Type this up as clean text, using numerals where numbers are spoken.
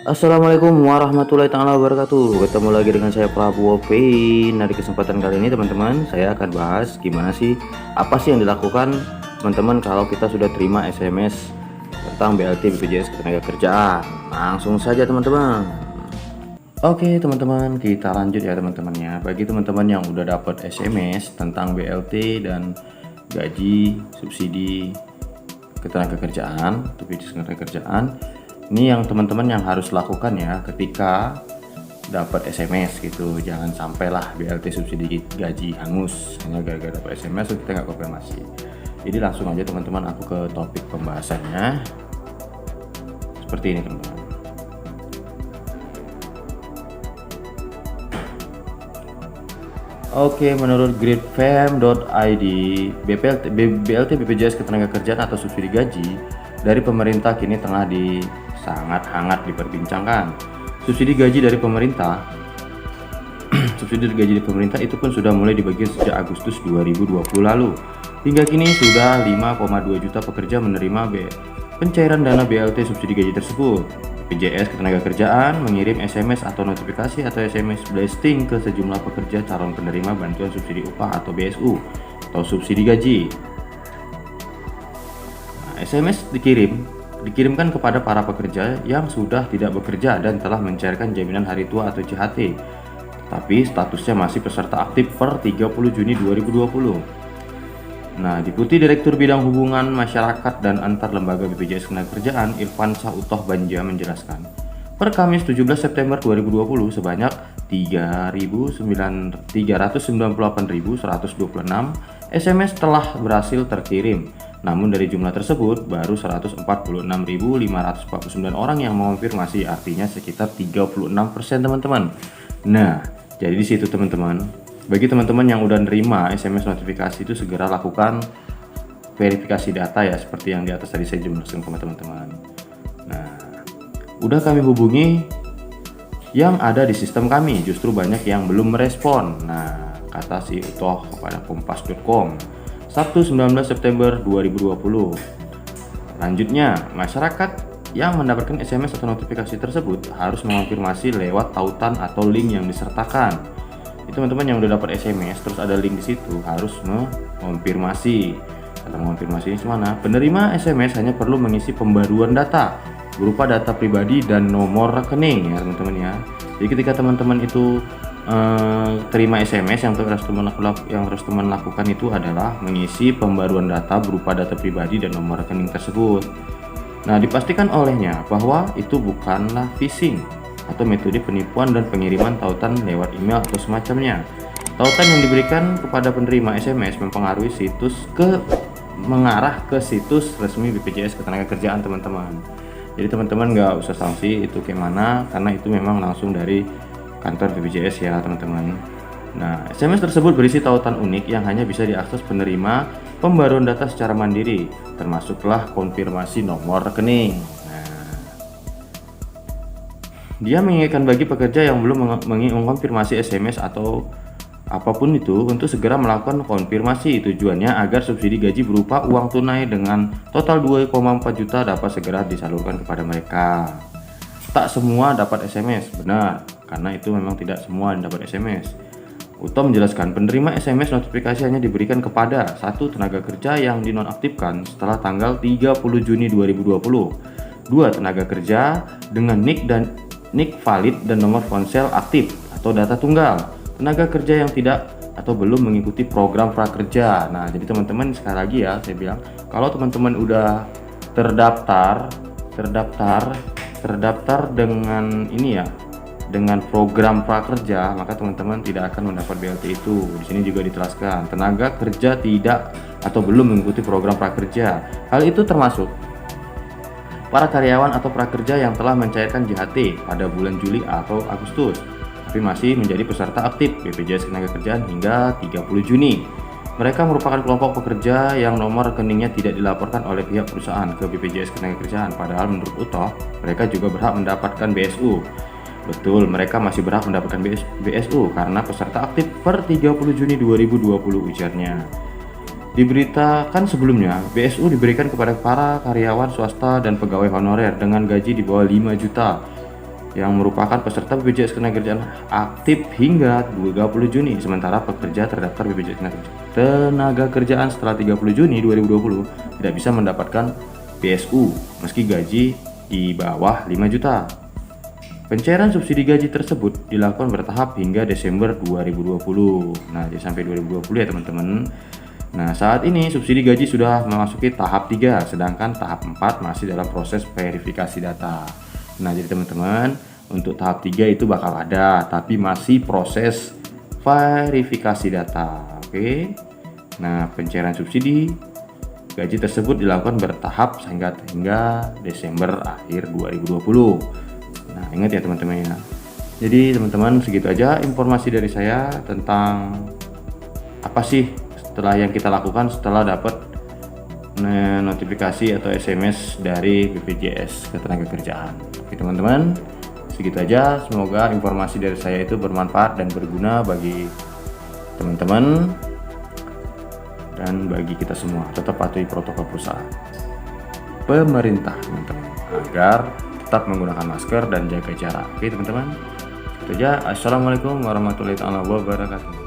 Assalamualaikum warahmatullahi taala wabarakatuh. Ketemu lagi dengan saya Prabowo Pain. Nah, di kesempatan kali ini teman-teman, saya akan bahas apa sih yang dilakukan teman-teman kalau kita sudah terima SMS tentang BLT BPJS Ketenagakerjaan. Langsung saja teman-teman. Oke teman-teman, kita lanjut ya teman-temannya. Bagi teman-teman yang udah dapat SMS tentang BLT dan gaji subsidi ketenagakerjaan atau BPJS Ketenagakerjaan, ini yang teman-teman yang harus lakukan ya ketika dapat SMS gitu. Jangan sampailah BLT subsidi gaji hangus hanya gara-gara dapat SMS kita nggak konfirmasi. Jadi langsung aja teman-teman, aku ke topik pembahasannya seperti ini teman-teman. Oke, menurut gridfam.id, BLT BPJS Ketenagakerjaan atau subsidi gaji dari pemerintah kini tengah sangat hangat diperbincangkan. Subsidi gaji dari pemerintah itu pun sudah mulai dibagi sejak Agustus 2020 lalu. Hingga kini sudah 5,2 juta pekerja menerima pencairan dana BLT subsidi gaji tersebut. BPJS Ketenagakerjaan mengirim SMS atau notifikasi atau SMS blasting ke sejumlah pekerja calon penerima bantuan subsidi upah atau BSU atau subsidi gaji. SMS dikirimkan kepada para pekerja yang sudah tidak bekerja dan telah mencairkan jaminan hari tua atau JHT, tapi statusnya masih peserta aktif per 30 Juni 2020. Nah, Deputi Direktur Bidang Hubungan Masyarakat dan Antar Lembaga BPJS Ketenagakerjaan Irfansyah Utoh Banja menjelaskan, per Kamis 17 September 2020 sebanyak 398.126 SMS telah berhasil terkirim. Namun dari jumlah tersebut baru 146.549 orang yang mengonfirmasi, artinya sekitar 36% teman-teman. Nah, jadi di situ teman-teman, bagi teman-teman yang udah nerima SMS notifikasi itu segera lakukan verifikasi data ya, seperti yang di atas tadi saya jelaskan ke teman-teman. Nah, udah kami hubungi yang ada di sistem kami, justru banyak yang belum merespon. Nah, kata si Utoh kepada kompas.com Sabtu 19 September 2020. Lanjutnya, masyarakat yang mendapatkan SMS atau notifikasi tersebut harus mengonfirmasi lewat tautan atau link yang disertakan. Teman-teman yang udah dapat SMS terus ada link di situ harus mengonfirmasi. Kata mengonfirmasi ini mana? Penerima SMS hanya perlu mengisi pembaruan data berupa data pribadi dan nomor rekening ya teman-teman ya. Jadi ketika teman-teman itu terima SMS, yang harus teman lakukan itu adalah mengisi pembaruan data berupa data pribadi dan nomor rekening tersebut. Nah, dipastikan olehnya bahwa itu bukanlah phishing atau metode penipuan dan pengiriman tautan lewat email atau semacamnya. Tautan yang diberikan kepada penerima SMS mempengaruhi mengarah ke situs resmi BPJS Ketenagakerjaan teman-teman. Jadi teman-teman nggak usah sanksi itu kayak mana, karena itu memang langsung dari kantor BPJS ya teman-teman. Nah, SMS tersebut berisi tautan unik yang hanya bisa diakses penerima pembaruan data secara mandiri, termasuklah konfirmasi nomor rekening. Dia mengingatkan bagi pekerja yang belum mengonfirmasi SMS atau apapun itu untuk segera melakukan konfirmasi. Tujuannya agar subsidi gaji berupa uang tunai dengan total 2,4 juta dapat segera disalurkan kepada mereka. Tak semua dapat SMS, benar, karena itu memang tidak semua yang dapat SMS. Utoh menjelaskan, penerima SMS notifikasi hanya diberikan kepada satu tenaga kerja yang dinonaktifkan setelah tanggal 30 Juni 2020, dua tenaga kerja dengan NIK valid dan nomor ponsel aktif atau data tunggal, tenaga kerja yang tidak atau belum mengikuti program prakerja. Nah, jadi teman-teman sekali lagi ya saya bilang, kalau teman-teman udah terdaftar dengan ini ya, dengan program prakerja, maka teman-teman tidak akan mendapat BLT itu. Di sini juga ditelaskan, tenaga kerja tidak atau belum mengikuti program prakerja. Hal itu termasuk para karyawan atau prakerja yang telah mencairkan JHT pada bulan Juli atau Agustus, tapi masih menjadi peserta aktif BPJS Ketenagakerjaan hingga 30 Juni. Mereka merupakan kelompok pekerja yang nomor rekeningnya tidak dilaporkan oleh pihak perusahaan ke BPJS Ketenagakerjaan, padahal menurut Utoh, mereka juga berhak mendapatkan BSU. Betul, mereka masih berhak mendapatkan BSU karena peserta aktif per 30 Juni 2020 ujarnya. Diberitakan sebelumnya, BSU diberikan kepada para karyawan swasta dan pegawai honorer dengan gaji di bawah 5 juta yang merupakan peserta BPJS Ketenagakerjaan aktif hingga 30 Juni, sementara pekerja terdaftar BPJS Ketenagakerjaan setelah 30 Juni 2020 tidak bisa mendapatkan PSU meski gaji di bawah 5 juta. Pencairan subsidi gaji tersebut dilakukan bertahap hingga Desember 2020. Nah, jadi sampai 2020 ya teman-teman. Nah, saat ini subsidi gaji sudah memasuki tahap 3, sedangkan tahap 4 masih dalam proses verifikasi data. Nah, jadi teman-teman, untuk tahap 3 itu bakal ada, tapi masih proses verifikasi data. Oke. Nah, pencairan subsidi gaji tersebut dilakukan bertahap hingga Desember akhir 2020. Nah, ingat ya teman-teman ya. Jadi teman-teman, segitu aja informasi dari saya tentang apa sih setelah yang kita lakukan setelah dapat notifikasi atau SMS dari BPJS Ketenagakerjaan. Oke teman-teman, segitu aja. Semoga informasi dari saya itu bermanfaat dan berguna bagi teman-teman dan bagi kita semua. Tetap patuhi protokol perusahaan pemerintah teman-teman agar tetap menggunakan masker dan jaga jarak. Oke teman-teman, itu aja. Assalamualaikum warahmatullahi wabarakatuh.